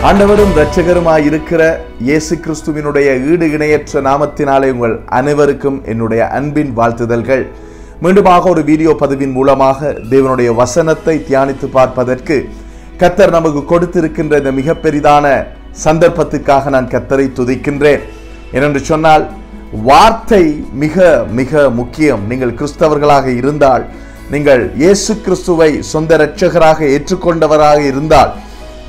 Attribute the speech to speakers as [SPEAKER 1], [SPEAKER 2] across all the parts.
[SPEAKER 1] ஆண்டவரும் இரட்சகருமாய் இருக்கிற இயேசு கிறிஸ்துவினுடைய ஈடு இணையற்ற நாமத்தினாலே உங்கள் அனைவருக்கும் என்னுடைய அன்பின் வாழ்த்துதல்கள். மீண்டுமாக ஒரு வீடியோ பதிவின் மூலமாக தேவனுடைய வசனத்தை தியானித்து பார்ப்பதற்கு கர்த்தர் நமக்கு கொடுத்திருக்கின்ற இந்த மிக பெரிதான சந்தர்ப்பத்துக்காக நான் கர்த்தரை துதிக்கின்றேன். ஏனென்று சொன்னால் வார்த்தை மிக மிக முக்கியம். நீங்கள் கிறிஸ்தவர்களாக இருந்தால், நீங்கள் இயேசு கிறிஸ்துவை சொந்த இரட்சகராக ஏற்றுக்கொண்டவராக இருந்தால்,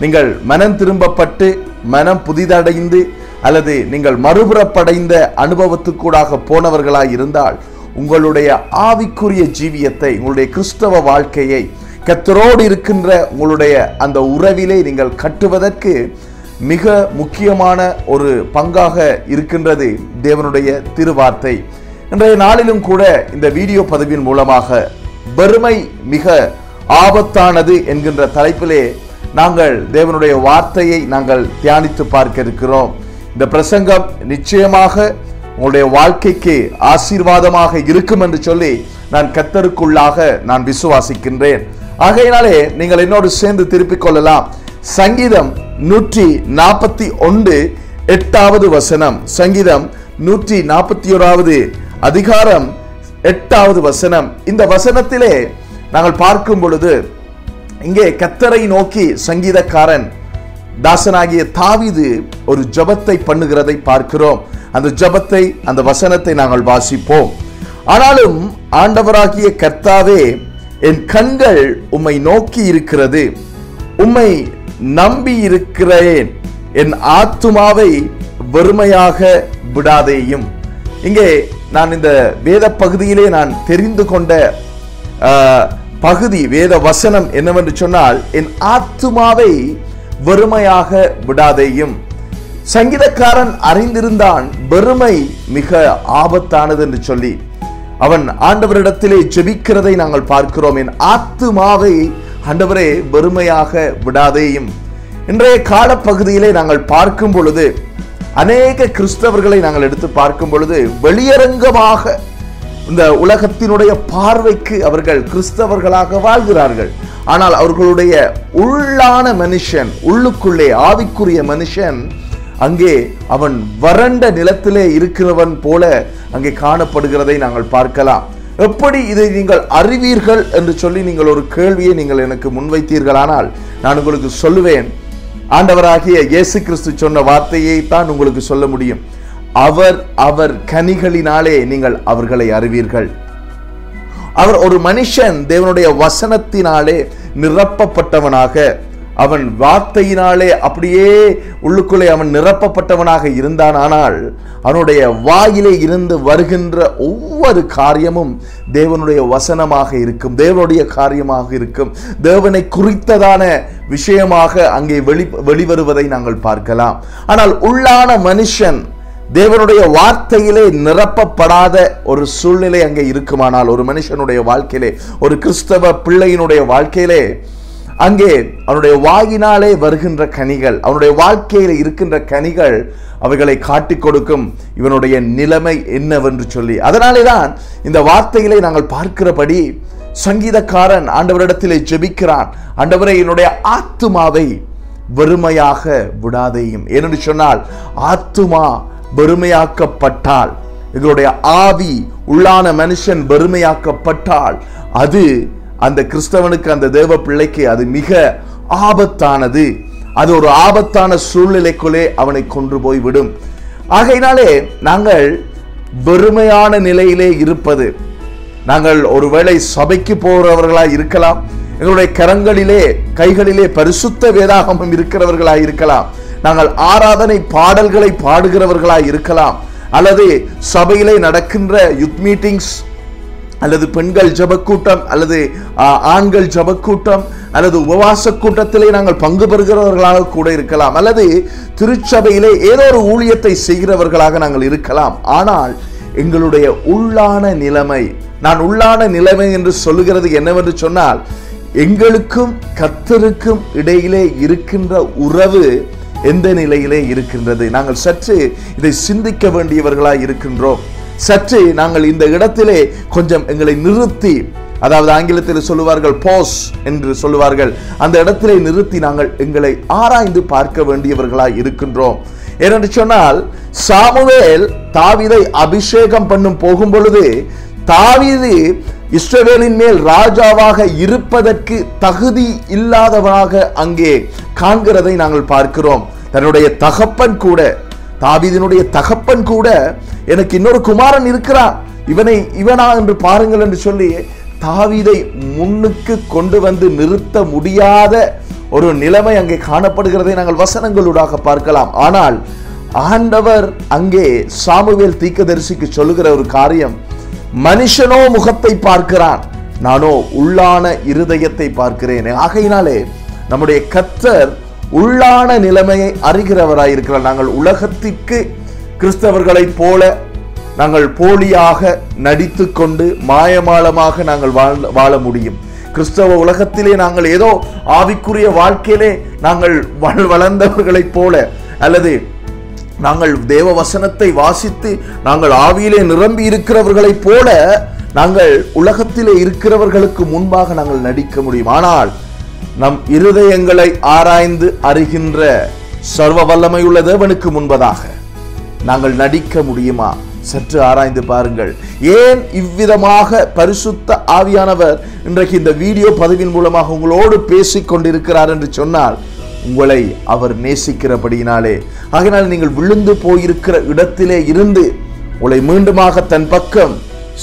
[SPEAKER 1] நீங்கள் மனம் திரும்பப்பட்டு மனம் புதிதடைந்து அல்லது நீங்கள் மறுபுறப்படைந்த அனுபவத்துக்கூடாக போனவர்களாய் இருந்தால், உங்களுடைய ஆவிக்குரிய ஜீவியத்தை, உங்களுடைய கிறிஸ்தவ வாழ்க்கையை கர்த்தரோடு இருக்கின்ற உங்களுடைய அந்த உறவிலே நீங்கள் கட்டுவதற்கு மிக முக்கியமான ஒரு பங்காக இருக்கின்றது தேவனுடைய திருவார்த்தை. இன்றைய நாளிலும் கூட இந்த வீடியோ பதிவின் மூலமாக வெறுமை மிக ஆபத்தானது என்கின்ற தலைப்பிலே நாங்கள் தேவனுடைய வார்த்தையை நாங்கள் தியானித்து பார்க்க இருக்கிறோம். இந்த பிரசங்கம் நிச்சயமாக உங்களுடைய வாழ்க்கைக்கு ஆசீர்வாதமாக இருக்கும் என்று சொல்லி நான் கர்த்தருக்குள்ளாக நான் விசுவாசிக்கின்றேன். ஆகையினாலே நீங்கள் என்னோடு சேர்ந்து திருப்பிக் கொள்ளலாம். சங்கீதம் 141 8வது வசனம். சங்கீதம் 141வது அதிகாரம் 8வது வசனம். இந்த வசனத்திலே நாங்கள் பார்க்கும் பொழுது இங்கே கர்த்தரை நோக்கி சங்கீதக்காரன் தாசனாகிய தாவீது ஒரு ஜெபத்தை பண்ணுகிறதை பார்க்கிறோம். அந்த ஜெபத்தை, அந்த வசனத்தை நாங்கள் வாசிப்போம். ஆனாலும் ஆண்டவராகிய கர்த்தாவே, என் கண்கள் உம்மை நோக்கி இருக்கிறது, உம்மை நம்பி இருக்கிறேன், என் ஆத்துமாவை வெறுமையாக விடாதேயும். இங்கே நான் இந்த வேத பகுதியிலே நான் தெரிந்து கொண்ட பகுதி, வேத வசனம் என்னவென்று சொன்னால், என் ஆத்துமாவை வெறுமையாக விடாதேயும். சங்கீதக்காரன் அறிந்திருந்தான் வெறுமை மிக ஆபத்தானது என்று சொல்லி அவன் ஆண்டவரிடத்திலே ஜெபிக்கிறதை நாங்கள் பார்க்கிறோம். என் ஆத்துமாவை ஆண்டவரே வெறுமையாக விடாதேயும். இன்றைய காலப்பகுதியிலே நாங்கள் பார்க்கும் பொழுது, அநேக கிறிஸ்தவர்களை நாங்கள் எடுத்து பார்க்கும் பொழுது, வெளியரங்கமாக இந்த உலகத்தினுடைய பார்வைக்கு அவர்கள் கிறிஸ்தவர்களாக வாழ்கிறார்கள். ஆனால் அவர்களுடைய உள்ளான மனுஷன், உள்ளுக்குள்ளே ஆவிக்குரிய மனுஷன், அங்கே அவன் வறண்ட நிலத்திலே இருக்கிறவன் போல அங்கே காணப்படுகிறதை நாங்கள் பார்க்கலாம். எப்படி இதை நீங்கள் அறிவீர்கள் என்று சொல்லி நீங்கள் ஒரு கேள்வியை நீங்கள் எனக்கு முன்வைத்தீர்களானால், நான் உங்களுக்கு சொல்லுவேன், ஆண்டவராகிய இயேசு கிறிஸ்து சொன்ன வார்த்தையை தான் உங்களுக்கு சொல்ல முடியும். அவர் கனிகளினாலே நீங்கள் அவர்களை அறிவீர்கள். அவர் ஒரு மனுஷன் தேவனுடைய வசனத்தினாலே நிரப்பப்பட்டவனாக, அவன் வார்த்தையினாலே அப்படியே உள்ளுக்குள்ளே அவன் நிரப்பப்பட்டவனாக இருந்தான். ஆனால் அவனுடைய வாயிலே இருந்து வருகின்ற ஒவ்வொரு காரியமும் தேவனுடைய வசனமாக இருக்கும், தேவனுடைய காரியமாக இருக்கும், தேவனை குறித்ததான விஷயமாக அங்கே வெளிவருவதை நாங்கள் பார்க்கலாம். ஆனால் உள்ளான மனுஷன் தேவனுடைய வார்த்தையிலே நிரப்பப்படாத ஒரு சூழ்நிலை அங்கே இருக்குமானால், ஒரு மனுஷனுடைய வாழ்க்கையிலே, ஒரு கிறிஸ்தவ பிள்ளையினுடைய வாழ்க்கையிலே, அங்கே அவனுடைய வாயினாலே வருகின்ற கனிகள், அவனுடைய வாழ்க்கையில் இருக்கின்ற கனிகள் அவைகளை காட்டிக் கொடுக்கும் இவனுடைய நிலைமை என்னவென்று சொல்லி. அதனாலே தான் இந்த வார்த்தைகளை நாங்கள் பார்க்கிறபடி சங்கீதக்காரன் ஆண்டவரிடத்திலே ஜெபிக்கிறான், ஆண்டவரே என்னுடைய ஆத்துமாவை வெறுமையாக விடாதேயும். ஏனென்று சொன்னால், ஆத்துமா வெறுமையாக்கப்பட்டால், எங்களுடைய ஆவி உள்ளான மனுஷன் வெறுமையாக்கப்பட்டால், அது அந்த கிறிஸ்தவனுக்கு, அந்த தேவ பிள்ளைக்கு அது மிக ஆபத்தானது. அது ஒரு ஆபத்தான சூழ்நிலைக்குள்ளே அவனை கொண்டு போய் விடும். ஆகையினாலே நாங்கள் வெறுமையான நிலையிலே இருப்பது, நாங்கள் ஒருவேளை சபைக்கு போகிறவர்களாய் இருக்கலாம், எங்களுடைய கரங்களிலே கைகளிலே பரிசுத்த வேதாகமம் இருக்கிறவர்களாய் இருக்கலாம், நாங்கள் ஆராதனை பாடல்களை பாடுகிறவர்களாய் இருக்கலாம், அல்லது சபையிலே நடக்கின்ற யூத் மீட்டிங்ஸ், அல்லது பெண்கள் ஜபக்கூட்டம், அல்லது ஆண்கள் ஜபக்கூட்டம், அல்லது உபவாச கூட்டத்திலே நாங்கள் பங்கு பெறுகிறவர்களாக கூட இருக்கலாம், அல்லது திருச்சபையிலே ஏதோ ஒரு ஊழியத்தை செய்கிறவர்களாக நாங்கள் இருக்கலாம். ஆனால் எங்களுடைய உள்ளான நிலைமை, நான் உள்ளான நிலைமை என்று சொல்லுகிறது என்னவென்று சொன்னால், எங்களுக்கும் கர்த்தருக்கும் இடையிலே இருக்கின்ற உறவு எந்த நிலையிலே இருக்கின்றது? நாங்கள் சற்று இதை சிந்திக்க வேண்டியவர்களாய் இருக்கின்றோம். சற்று நாங்கள் இந்த இடத்திலே கொஞ்சம் எங்களை நிறுத்தி அதாவது ஆங்கிலத்தில் சொல்லுவார்கள் பாஸ் என்று சொல்லுவார்கள், அந்த இடத்திலே நிறுத்தி நாங்கள் எங்களை ஆராய்ந்து பார்க்க வேண்டியவர்களாய் இருக்கின்றோம். ஏனென்று சொன்னால், சாமுவேல் தாவீதை அபிஷேகம் பண்ணும் போகும் பொழுது தாவீது இஸ்ரவேலின் மேல் ராஜாவாக இருப்பதற்கு தகுதி இல்லாதவனாக அங்கே காண்கிறதை நாங்கள் பார்க்கிறோம். தன்னுடைய தகப்பன் கூட, தாவீதினுடைய தகப்பன் கூட, எனக்கு இன்னொரு குமாரன் இருக்கிறான், இவனா என்று பாருங்கள் என்று சொல்லி தாவீதை முன்னுக்கு கொண்டு வந்து நிறுத்த முடியாத ஒரு நிலைமை அங்கே காணப்படுகிறதை நாங்கள் வசனங்களூடாக பார்க்கலாம். ஆனால் ஆண்டவர் அங்கே சாமுவேல் தீர்க்கதரிசிக்கு சொல்லுகிற ஒரு காரியம், மனுஷனோ முகத்தை பார்க்கிறான், நானோ உள்ளான இருதயத்தை பார்க்கிறேன். ஆகையினாலே நம்முடைய கர்த்தர் உள்ளான நிலைமையை அறிகிறவராயிருக்கிறார். நாங்கள் உலகத்திற்கு கிறிஸ்தவர்களைப் போல நாங்கள் போலியாக நடித்து கொண்டு மாயமாலமாக நாங்கள் வாழ முடியும். கிறிஸ்தவ உலகத்திலே நாங்கள் ஏதோ ஆவிக்குரிய வாழ்க்கையிலே நாங்கள் வளர்ந்தவர்களைப் போல, அல்லது நாங்கள் தேவ வசனத்தை வாசித்து நாங்கள் ஆவியிலே நிரம்பி இருக்கிறவர்களைப் போல நாங்கள் உலகத்திலே இருக்கிறவர்களுக்கு முன்பாக நாங்கள் நடிக்க முடியும். ஆனால் நம் இருதயங்களை ஆராய்ந்து அறிகின்ற சர்வ வல்லமையுள்ள தேவனுக்கு முன்பதாக நாங்கள் நடிக்க முடியுமா? சற்று ஆராய்ந்து பாருங்கள். ஏன் இவ்விதமாக பரிசுத்த ஆவியானவர் இன்றைக்கு இந்த வீடியோ பதிவின் மூலமாக உங்களோடு பேசிக் கொண்டிருக்கிறார் என்று சொன்னால், உங்களை அவர் நேசிக்கிறபடியினாலே. ஆகையினால் நீங்கள் விழுந்து போயிருக்கிற இடத்திலே இருந்து உங்களை மீண்டுமாக தன் பக்கம்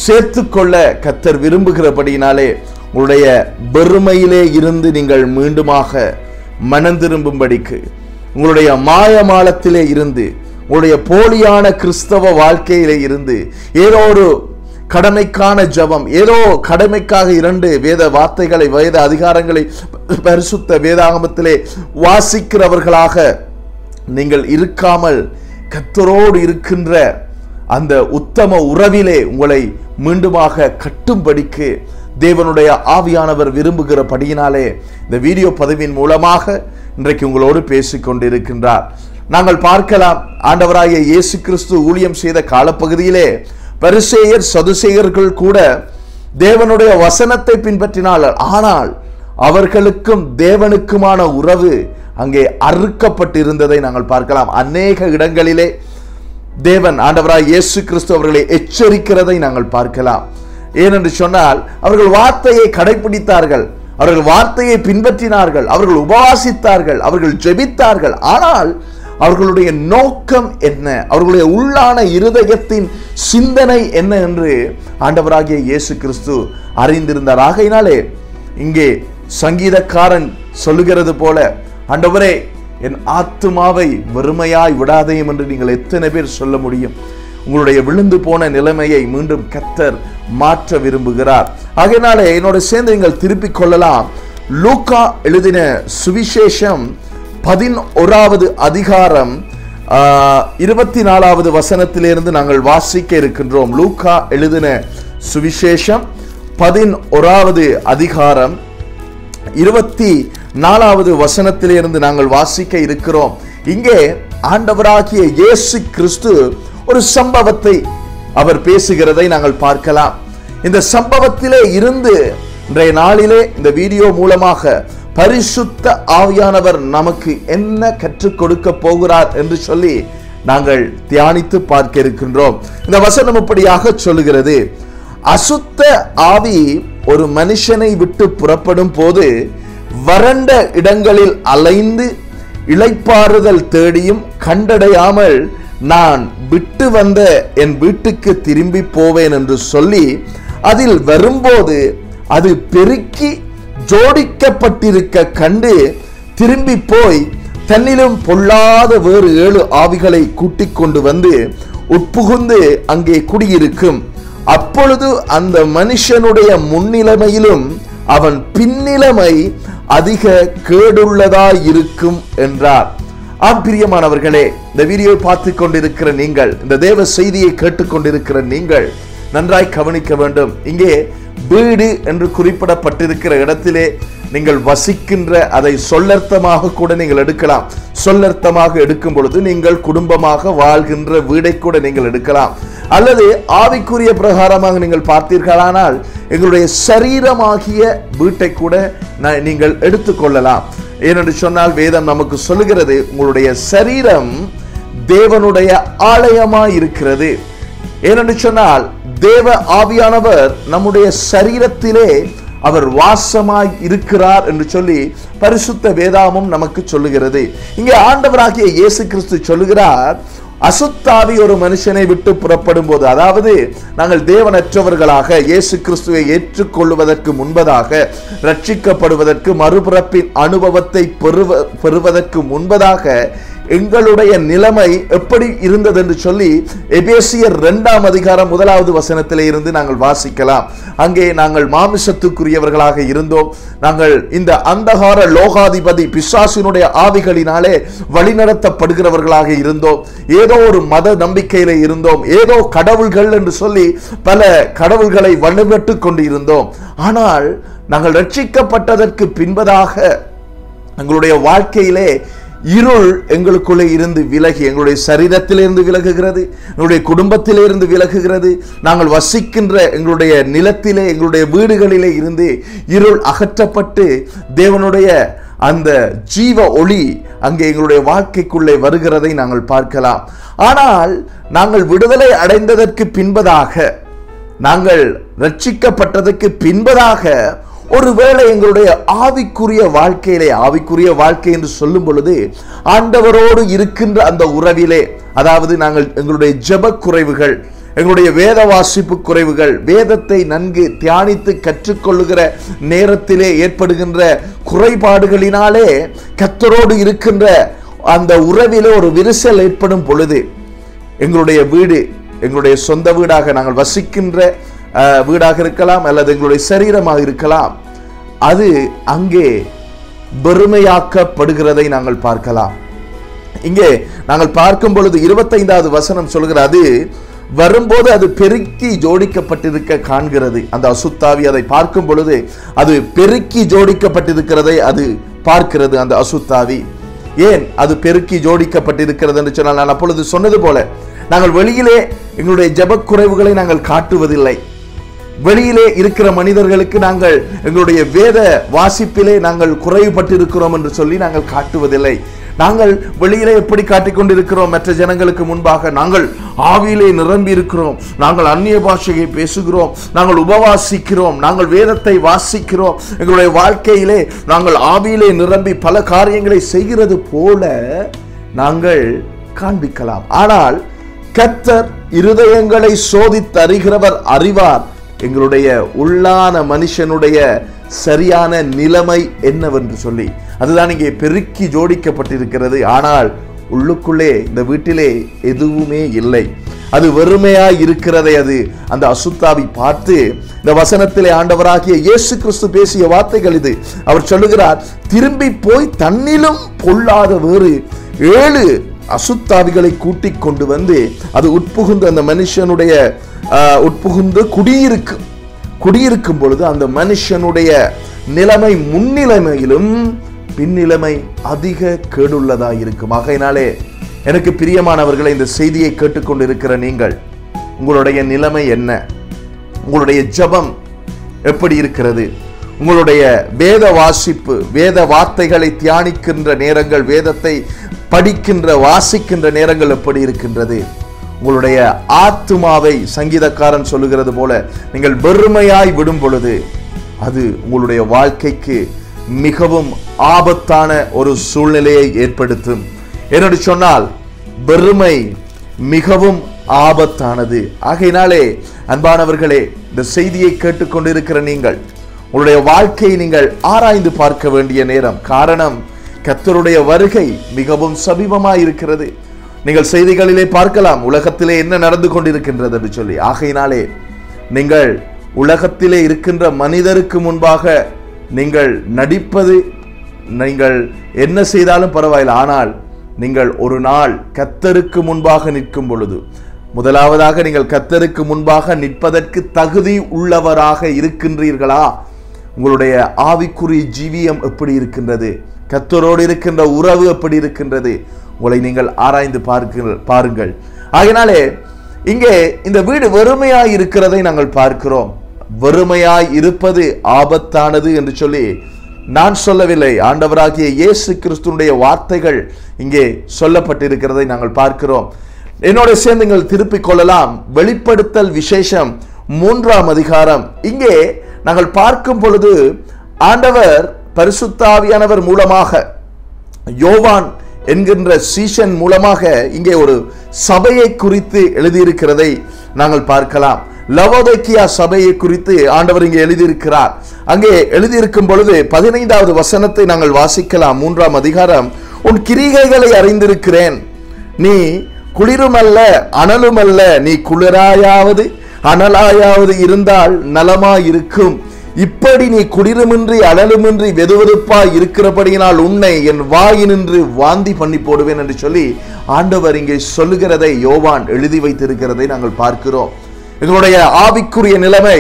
[SPEAKER 1] சேர்த்து கொள்ள கர்த்தர் விரும்புகிறபடியினாலே, உங்களுடைய பெருமையிலே இருந்து நீங்கள் மீண்டுமாக மனம் திரும்பும்படிக்கு, உங்களுடைய மாயமாலத்திலே இருந்து, உங்களுடைய போலியான கிறிஸ்தவ வாழ்க்கையிலே இருந்து, ஏதோ ஒரு கடமைக்கான ஜபம், ஏதோ கடமைக்காக 2 வேத வார்த்தைகளை, வேத அதிகாரங்களை பரிசுத்த வேதாகமத்திலே வாசிக்கிறவர்களாக நீங்கள் இருக்காமல், கர்த்தரோடு இருக்கின்ற அந்த உத்தம உறவிலே உங்களை மீண்டுமாக கட்டும்படிக்கு தேவனுடைய ஆவியானவர் விரும்புகிறபடியினாலே இந்த வீடியோ பதிவின் மூலமாக இன்றைக்கு உங்களோடு பேசிக்கொண்டிருக்கின்றார். நாங்கள் பார்க்கலாம், ஆண்டவராகிய இயேசு கிறிஸ்து ஊழியம் செய்த காலப்பகுதியிலே பரிசேயர் சதுசேயர்கள் கூட தேவனுடைய வசனத்தை பின்பற்றினார்கள். ஆனால் அவர்களுக்கும் தேவனுக்குமான உறவு அங்கே அறுக்கப்பட்டிருந்ததை நாங்கள் பார்க்கலாம். அநேக இடங்களிலே தேவன் ஆண்டவராகிய இயேசு கிறிஸ்து அவர்களை எச்சரிக்கிறதை நாங்கள் பார்க்கலாம். ஏனென்று சொன்னால், அவர்கள் வார்த்தையை கடைபிடித்தார்கள், அவர்கள் வார்த்தையை பின்பற்றினார்கள், அவர்கள் உபவாசித்தார்கள், அவர்கள் ஜெபித்தார்கள். ஆனால் அவர்களுடைய நோக்கம் என்ன, அவர்களுடைய உள்ளான இருதயத்தின் சிந்தனை என்ன என்று ஆண்டவராகிய இயேசு கிறிஸ்து அறிந்திருந்தார். ஆகையினாலே இங்கே சங்கீதக்காரன் சொல்லுகிறது போல, ஆண்டவரே என் ஆத்துமாவை வெறுமையாய் விடாதேயும் என்று நீங்கள் எத்தனை பேர் சொல்ல முடியும்? உங்களுடைய விழுந்து போன நிலைமையை மீண்டும் கர்த்தர் மாற்ற விரும்புகிறார். ஆகையினாலே என்னோட சேர்ந்து நீங்கள் திருப்பிக் கொள்ளலாம். லூக்கா எழுதின சுவிசேஷம் 11வது அதிகாரம் 24வது வசனத்திலிருந்து நாங்கள் வாசிக்க இருக்கின்றோம். லூக்கா எழுதின சுவிசேஷம் 11வது அதிகாரம் 24வது வசனத்திலிருந்து நாங்கள் வாசிக்க இருக்கிறோம். இங்கே ஆண்டவராகிய இயேசு கிறிஸ்து ஒரு சம்பவத்தை அவர் பேசுகிறதை நாங்கள் பார்க்கலாம். இந்த சம்பவத்திலே இருந்து இன்றைய நாளிலே இந்த வீடியோ மூலமாக பரிசுத்த ஆவியானவர் நமக்கு என்ன கற்றுக் கொடுக்க போகிறார் என்று சொல்லி நாங்கள் தியானித்து பார்க்க இருக்கின்றோம். இந்த வசனம் இப்படியாக சொல்லுகிறது, அசுத்த ஆவி ஒரு மனுஷனை விட்டு புறப்படும் போது வறண்ட இடங்களில் அலைந்து இளைப்பாறுதல் தேடியும் கண்டடையாமல் நான் விட்டு வந்த என் வீட்டுக்கு திரும்பி போவேன் என்று சொல்லி அதில் வரும்போது அது பெருக்கி ஜோடிக்கப்பட்டிருக்க கண்டு திரும்பி போய் தன்னிலும் பொல்லாத வேறு 7 ஆவிகளை கூட்டிக் கொண்டு வந்து உட்புகுந்து அங்கே குடியிருக்கும். அப்பொழுது அந்த மனுஷனுடைய முன்னிலைமையிலும் அவன் பின்னிலைமை அதிக கேடுள்ளதாய் இருக்கும் என்றார். பிரியமானவர்களே, இந்த வீடியோவை பார்த்து கொண்டிருக்கிற நீங்கள், இந்த தேவ செய்தியை கேட்டுக்கொண்டிருக்கிற நீங்கள் நன்றாய் கவனிக்க வேண்டும். இங்கே வீடு என்று குறிப்பிடப்பட்டிருக்கிற இடத்திலே நீங்கள் வசிக்கின்ற அதை சொல்லர்த்தமாக கூட நீங்கள் எடுக்கலாம். சொல்லர்த்தமாக எடுக்கும் பொழுது நீங்கள் குடும்பமாக வாழ்கின்ற வீடை கூட நீங்கள் எடுக்கலாம். அல்லது ஆவிக்குரிய பிரகாரமாக நீங்கள் பார்த்தீர்களானால் எங்களுடைய சரீரமாகிய வீட்டை கூட நீங்கள் எடுத்துக்கொள்ளலாம். ஏனென்று சொன்னால் வேதம் நமக்கு சொல்லுகிறது, உங்களுடைய சரீரம் தேவனுடைய ஆலயமாய் இருக்கிறது. ஏனென்று சொன்னால் தேவ ஆவியானவர் நம்முடைய சரீரத்திலே அவர் வாசமாய் இருக்கிறார் என்று சொல்லி பரிசுத்த வேதாகமம் நமக்கு சொல்லுகிறது. இங்கே ஆண்டவராகிய இயேசு கிறிஸ்து சொல்லுகிறார், அசுத்தாவி ஒரு மனுஷனை விட்டு புறப்படும் போது, அதாவது நாங்கள் தேவனற்றவர்களாக இயேசு கிறிஸ்துவை ஏற்றுக்கொள்வதற்கு முன்பதாக, ரட்சிக்கப்படுவதற்கு மறுபிறப்பின் அனுபவத்தை பெறுவதற்கு முன்பதாக எங்களுடைய நிலைமை எப்படி இருந்தது என்று சொல்லி எபேசியர் 2ஆம் அதிகாரம் 1வது வசனத்திலே இருந்து நாங்கள் வாசிக்கலாம். அங்கே நாங்கள் மாமிசத்துக்குரியவர்களாக இருந்தோம். நாங்கள் இந்த அந்தகார லோகாதிபதி பிசாசினுடைய ஆவிகளினாலே வழிநடத்தப்படுகிறவர்களாக இருந்தோம். ஏதோ ஒரு மத நம்பிக்கையில இருந்தோம். ஏதோ கடவுள்கள் என்று சொல்லி பல கடவுள்களை வழிபட்டு கொண்டு இருந்தோம். ஆனால் நாங்கள் ரட்சிக்கப்பட்டதற்கு பின்பதாக எங்களுடைய வாழ்க்கையிலே இருள் எங்களுக்குள்ளே இருந்து விலகி, எங்களுடைய சரீரத்திலிருந்து விலகுகிறது, எங்களுடைய குடும்பத்திலிருந்து விலகுகிறது. நாங்கள் வசிக்கின்ற எங்களுடைய நிலத்திலே, எங்களுடைய வீடுகளிலே இருந்து இருள் அகற்றப்பட்டு தேவனுடைய அந்த ஜீவ ஒளி அங்கே எங்களுடைய வாழ்க்கைக்குள்ளே வருகிறதை நாங்கள் பார்க்கலாம். ஆனால் நாங்கள் விடுதலை அடைந்ததற்கு பின்பதாக, நாங்கள் ரட்சிக்கப்பட்டதற்கு பின்பதாக ஒருவேளை எங்களுடைய ஆவிக்குரிய வாழ்க்கையிலே, ஆவிக்குரிய வாழ்க்கை என்று சொல்லும் பொழுது ஆண்டவரோடு இருக்கின்ற அந்த உறவிலே, அதாவது நாங்கள் எங்களுடைய ஜெப குறைவுகள், எங்களுடைய வேத வாசிப்பு குறைவுகள், வேதத்தை நன்கு தியானித்து கற்றுக்கொள்ளுகிற நேரத்திலே ஏற்படுகின்ற குறைபாடுகளினாலே கர்த்தரோடு இருக்கின்ற அந்த உறவிலே ஒரு விரிசல் ஏற்படும் பொழுது எங்களுடைய வீடு, எங்களுடைய சொந்த வீடாக நாங்கள் வசிக்கின்ற வீடாக இருக்கலாம், அல்லது எங்களுடைய சரீரமாக இருக்கலாம், அது அங்கே பெருமையாக்கப்படுகிறதை நாங்கள் பார்க்கலாம். இங்கே நாங்கள் பார்க்கும் பொழுது 25வது வசனம் சொல்கிறது, வரும்போது அது பெருக்கி ஜோடிக்கப்பட்டிருக்க காண்கிறது. அந்த அசுத்தாவி அதை பார்க்கும் பொழுது அது பெருக்கி ஜோடிக்கப்பட்டிருக்கிறதை அது பார்க்கிறது. அந்த அசுத்தாவி ஏன் அது பெருக்கி ஜோடிக்கப்பட்டிருக்கிறது என்று சொன்னால், நான் அப்பொழுது சொன்னது போல நாங்கள் வெளியிலே எங்களுடைய ஜெப குறைவுகளை நாங்கள் காட்டுவதில்லை. வெளியிலே இருக்கிற மனிதர்களுக்கு நாங்கள் எங்களுடைய வேத வாசிப்பிலே நாங்கள் குறைவுபட்டிருக்கிறோம் என்று சொல்லி நாங்கள் காட்டுவதில்லை. நாங்கள் வெளியிலே எப்படி காட்டிக்கொண்டிருக்கிறோம் மற்ற ஜனங்களுக்கு முன்பாக, நாங்கள் ஆவியிலே நிரம்பி இருக்கிறோம், நாங்கள் அந்நிய பாஷையை பேசுகிறோம், நாங்கள் உபவாசிக்கிறோம், நாங்கள் வேதத்தை வாசிக்கிறோம், எங்களுடைய வாழ்க்கையிலே நாங்கள் ஆவியிலே நிரம்பி பல காரியங்களை செய்கிறது போல நாங்கள் காண்பிக்கலாம். ஆனால் கர்த்தர் இருதயங்களை சோதித்தறிகிறவர் அறிவார், எங்களுடைய உள்ளான மனுஷனுடைய சரியான நிலைமை என்னவென்று சொல்லி. அதுதான் இங்கே பெருக்கி ஜோடிக்கப்பட்டிருக்கிறது. ஆனால் உள்ளுக்குள்ளே இந்த வீட்டிலே எதுவுமே இல்லை, அது வெறுமையாய் இருக்கிறதை அது அந்த அசுத்தாவி பார்த்து, இந்த வசனத்திலே ஆண்டவராகிய இயேசு கிறிஸ்து பேசிய வார்த்தைகள் இது. அவர் சொல்லுகிறார், திரும்பி போய் தன்னிலும் பொல்லாத வேறு 7 அசுத்தாவிகளை கூட்டிக் கொண்டு வந்து அது உட்புகுந்து அந்த மனுஷனுடைய உட்புகுந்து குடியிருக்கும் பொழுது அந்த மனுஷனுடைய நிலைமை முன்னிலைமையிலும் பின்னிலைமை அதிக கேடுள்ளதாக இருக்கும். ஆகையினாலே எனக்கு பிரியமானவர்களை, இந்த செய்தியை கேட்டுக்கொண்டிருக்கிற நீங்கள், உங்களுடைய நிலைமை என்ன? உங்களுடைய ஜெபம் எப்படி இருக்கிறது? உங்களுடைய வேத வாசிப்பு, வேத வார்த்தைகளை தியானிக்கின்ற நேரங்கள், வேதத்தை படிக்கின்ற வாசிக்கின்ற நேரங்கள் எப்படி இருக்கின்றது? உங்களுடைய ஆத்துமாவை சங்கீதக்காரன் சொல்லுகிறது போல நீங்கள் வெறுமையாய் விடும் பொழுது அது உங்களுடைய வாழ்க்கைக்கு மிகவும் ஆபத்தான ஒரு சூழ்நிலையை ஏற்படுத்தும். என்று சொன்னால் வெறுமை மிகவும் ஆபத்தானது. ஆகையினாலே அன்பானவர்களே, இந்த செய்தியை கேட்டுக்கொண்டிருக்கிற நீங்கள் உங்களுடைய வாழ்க்கையை நீங்கள் ஆராய்ந்து பார்க்க வேண்டிய நேரம். காரணம், கர்த்தருடைய வருகை மிகவும் சமீபமாய் இருக்கிறது. நீங்கள் செய்திகளிலே பார்க்கலாம் உலகத்திலே என்ன நடந்து கொண்டிருக்கின்றது என்று சொல்லி. ஆகையினாலே நீங்கள் உலகத்திலே இருக்கின்ற மனிதருக்கு முன்பாக நீங்கள் நடிப்பது, நீங்கள் என்ன செய்தாலும் பரவாயில்லை, ஆனால் நீங்கள் ஒரு நாள் கர்த்தருக்கு முன்பாக நிற்கும் பொழுது, முதலாவதாக நீங்கள் கர்த்தருக்கு முன்பாக நிற்பதற்கு தகுதி உள்ளவராக இருக்கின்றீர்களா? உங்களுடைய ஆவிக்குரிய ஜீவியம் எப்படி இருக்கின்றது, கர்த்தரோடு இருக்கின்ற உறவு எப்படி இருக்கின்றது, உங்களை நீங்கள் ஆராய்ந்து பாருங்கள். ஆகையினாலே இங்கே இந்த வீடு வெறுமையாய் இருக்கிறதை நாங்கள் பார்க்கிறோம். வெறுமையாய் இருப்பது ஆபத்தானது என்று சொல்லி நான் சொல்லவில்லை, ஆண்டவராகிய இயேசு கிறிஸ்துவினுடைய வார்த்தைகள் இங்கே சொல்லப்பட்டிருக்கிறதை நாங்கள் பார்க்கிறோம். என்னோட சேர்ந்து நீங்கள் திருப்பிக் கொள்ளலாம். வெளிப்படுத்தல் விசேஷம் 3ஆம் அதிகாரம். இங்கே நாங்கள் பார்க்கும் பொழுது ஆண்டவர் பரிசுத்த ஆவியானவர் மூலமாக யோவான் என்கின்ற சீஷன் மூலமாக இங்கே ஒரு சபையை குறித்து எழுதியிருக்கிறதை நாங்கள் பார்க்கலாம். லவோதிக்கேயா சபையை குறித்து ஆண்டவர் இங்கே எழுதியிருக்கிறார். அங்கே எழுதியிருக்கும் பொழுது 15வது வசனத்தை நாங்கள் வாசிக்கலாம். 3ஆம் அதிகாரம். உன் கிரிகைகளை அறிந்திருக்கிறேன், நீ குளிருமல்ல அனலுமல்ல, நீ குளிராயாவது அனலாயாவது இருந்தால் நலமாயிருக்கும். இப்படி நீ குளிருமின்றி அனலுமின்றி வெதுவெதுப்பாய் இருக்கிறபடியினால் உன்னை என் வாயினின்று வாந்தி பண்ணி போடுவேன் என்று சொல்லி ஆண்டவர் இங்கே சொல்லுகிறதை யோவான் எழுதி வைத்திருக்கிறதை நாங்கள் பார்க்கிறோம். எங்களுடைய ஆவிக்குரிய நிலைமை,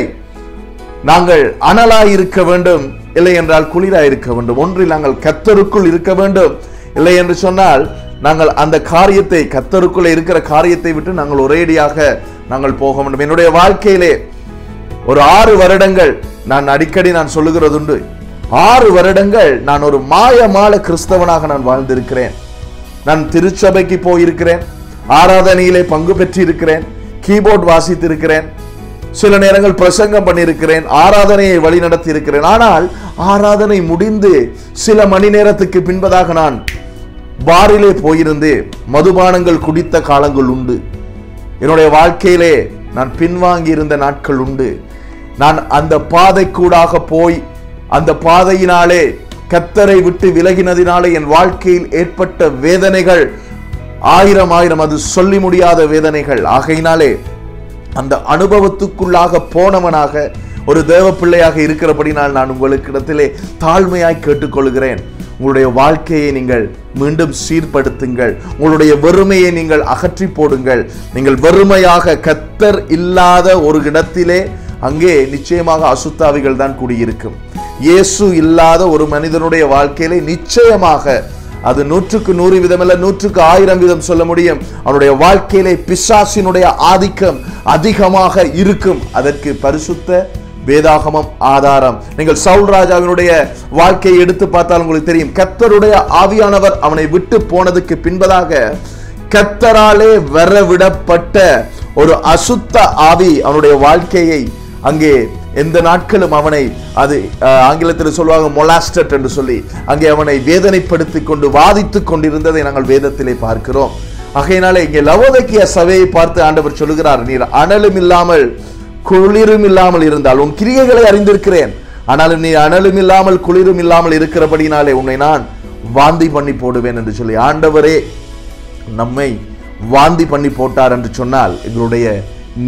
[SPEAKER 1] நாங்கள் அனலாய் இருக்க வேண்டும், இல்லை என்றால் குளிராய் இருக்க வேண்டும். ஒன்றில் நாங்கள் கர்த்தருக்குள் இருக்க வேண்டும், இல்லை என்று சொன்னால் நாங்கள் அந்த காரியத்தை, கர்த்தருக்குள்ளே இருக்கிற காரியத்தை விட்டு நாங்கள் ஒரேடியாக நாங்கள் போக வேண்டும். என்னுடைய வாழ்க்கையிலே ஒரு 6 வருடங்கள் நான் அடிக்கடி சொல்லுகிறதுண்டு, 6 வருடங்கள் நான் ஒரு மாயமால கிறிஸ்தவனாக நான் வாழ்ந்திருக்கிறேன். நான் திருச்சபைக்கு போயிருக்கிறேன், ஆராதனையிலே பங்கு பெற்றிருக்கிறேன், கீபோர்ட் வாசித்திருக்கிறேன், சில நேரங்கள் பிரசங்கம் பண்ணியிருக்கிறேன், ஆராதனையை வழி நடத்தி இருக்கிறேன். ஆனால் ஆராதனை முடிந்து சில மணி நேரத்துக்கு பின்பதாக நான் பாரிலே போயிருந்து மதுபானங்கள் குடித்த காலங்கள் உண்டு. என்னுடைய வாழ்க்கையிலே நான் பின்வாங்கி இருந்த நாட்கள் உண்டு. நான் அந்த பாதைக்கூடாக போய் அந்த பாதையினாலே கர்த்தரை விட்டு விலகினதினாலே என் வாழ்க்கையில் ஏற்பட்ட வேதனைகள் ஆயிரம், அது சொல்லி முடியாத வேதனைகள். ஆகையினாலே அந்த அனுபவத்துக்குள்ளாக போனவனாக ஒரு தேவ பிள்ளையாக இருக்கிறபடினால் நான் உங்களுக்கிடத்திலே தாழ்மையாய் கேட்டுக்கொள்கிறேன். உங்களுடைய வாழ்க்கையை நீங்கள் மீண்டும் சீர்படுத்துங்கள். உங்களுடைய வெறுமையை நீங்கள் அகற்றி போடுங்கள். நீங்கள் வெறுமையாக கர்த்தர் இல்லாத ஒரு இடத்திலே அங்கே நிச்சயமாக அசுத்தாவிகள் தான் கூடியிருக்கும். இயேசு இல்லாத ஒரு மனிதனுடைய வாழ்க்கையிலே நிச்சயமாக அது 100க்கு 100 விதமல்ல, 100க்கு 1000 விதம் சொல்ல முடியும். அவனுடைய வாழ்க்கையிலே பிசாசினுடைய ஆதிக்கம் அதிகமாக இருக்கும். அதற்கு பரிசுத்த வேதாகமம் ஆதாரம். நீங்கள் சவுல் ராஜாவினுடைய வாழ்க்கையை எடுத்து பார்த்தால் உங்களுக்கு தெரியும். கர்த்தருடைய ஆவியானவர் அவனை விட்டு போனதுக்கு பின்பதாக கர்த்தராலே வரவிடப்பட்ட ஒரு அசுத்த ஆவி அவனுடைய வாழ்க்கையை அங்கே எந்த நாட்களும் அவனை, அது ஆங்கிலத்தில் சொல்வாங்க மொலாஸ்டட் என்று சொல்லி, அங்கே அவனை வேதனைப்படுத்தி கொண்டு வாதித்துக் கொண்டிருந்ததை நாங்கள் வேதத்திலே பார்க்கிறோம். ஆகையினாலே இங்கே லவோதிக்கேயா சபையை பார்த்து ஆண்டவர் சொல்லுகிறார், நீர் அனலும் இல்லாமல் குளிரும் இல்லாமல் இருந்தால், உன் கிரியைகளை அறிந்திருக்கிறேன், ஆனாலும் நீ அனலும் இல்லாமல் குளிரும் இல்லாமல் இருக்கிறபடினாலே உன்னை நான் வாந்தி பண்ணி போடுவேன் என்று சொல்லி ஆண்டவரே நம்மை வாந்தி பண்ணி போட்டார் என்று சொன்னால் எங்களுடைய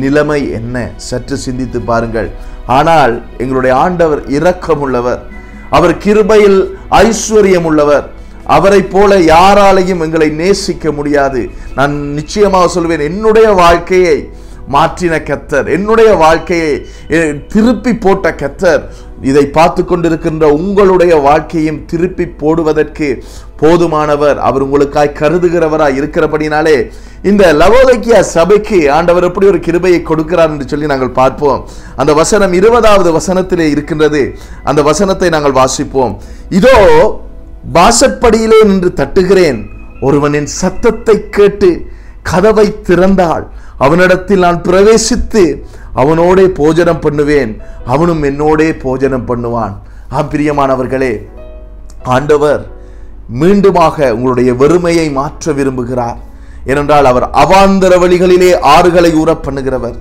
[SPEAKER 1] நிலைமை என்ன? சற்று சிந்தித்து பாருங்கள். ஆனால் எங்களுடைய ஆண்டவர் இரக்கமுள்ளவர், அவர் கிருபையில் ஐஸ்வர்யம் உள்ளவர். அவரை போல யாராலையும் எங்களை நேசிக்க முடியாது. நான் நிச்சயமாக சொல்வேன், என்னுடைய வாழ்க்கையை மாற்றின கர்த்தர், என்னுடைய வாழ்க்கையை திருப்பி போட்ட கர்த்தர், இதை பார்த்து கொண்டிருக்கின்ற உங்களுடைய வாழ்க்கையும் திருப்பி போடுவதற்கு போதுமானவர். அவர் உங்களுக்காய் கருதுகிறவராய் இருக்கிறபடினாலே இந்த லவோதிக்கேயா சபைக்கு ஆண்டவர் எப்படி ஒரு கிருபையை கொடுக்கிறார் என்று சொல்லி நாங்கள் பார்ப்போம். அந்த வசனம் 20வது வசனத்திலே இருக்கின்றது. அந்த வசனத்தை நாங்கள் வாசிப்போம். இதோ வாசற்படியிலே நின்று தட்டுகிறேன், ஒருவனின் சத்தத்தை கேட்டு கதவை திறந்தால் அவனிடத்தில் நான் பிரவேசித்து அவனோடே போஜனம் பண்ணுவேன், அவனும் என்னோடே போஜனம் பண்ணுவான். பிரியமானவர்களே, ஆண்டவர் மீண்டுமாக உங்களுடைய வெறுமையை மாற்ற விரும்புகிறார். ஏனென்றால் அவர் அவாந்தர வழிகளிலே ஆறுகளை ஊற பண்ணுகிறவர்.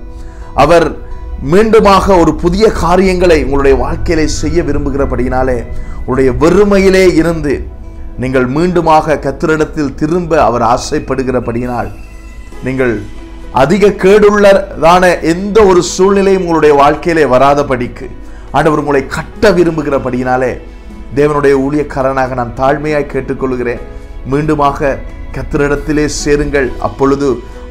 [SPEAKER 1] அவர் மீண்டுமாக ஒரு புதிய காரியங்களை உங்களுடைய வாழ்க்கையிலே செய்ய விரும்புகிறபடியினாலே உங்களுடைய வெறுமையிலே இருந்து நீங்கள் மீண்டுமாக கர்த்தரிடத்தில் திரும்ப அவர் ஆசைப்படுகிறபடியினால் நீங்கள் அதிக கேடுள்ளதான எந்த ஒரு சூழ்நிலையும் உங்களுடைய வாழ்க்கையிலே வராதபடிக்கு ஆண்டவர் உங்களை கட்ட விரும்புகிறபடியினாலே தேவனுடைய ஊழியக்காரனாக நான் தாழ்மையாய் கேட்டுக்கொள்கிறேன். மீண்டுமாக கர்த்தரிடத்திலே சேருங்கள், அப்பொழுது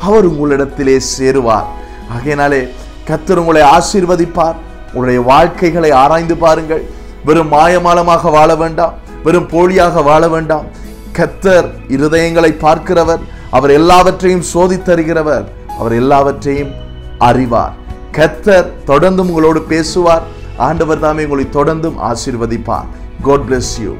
[SPEAKER 1] அவர் உங்களிடத்திலே சேருவார். ஆகையினாலே கர்த்தர் உங்களை ஆசீர்வதிப்பார். உங்களுடைய வாழ்க்கைகளை ஆராய்ந்து பாருங்கள். வெறும் மாயமாலமாக வாழ வேண்டாம், வெறும் போலியாக வாழ வேண்டாம். கர்த்தர் இருதயங்களை பார்க்கிறவர், அவர் எல்லாவற்றையும் சோதித்தருகிறவர், அவர் எல்லாவற்றையும் அறிவார். கர்த்தர் தொடர்ந்தும் உங்களோடு பேசுவார். ஆண்டவர் தாமே உங்களை தொடர்ந்தும் ஆசீர்வதிப்பார். God bless you.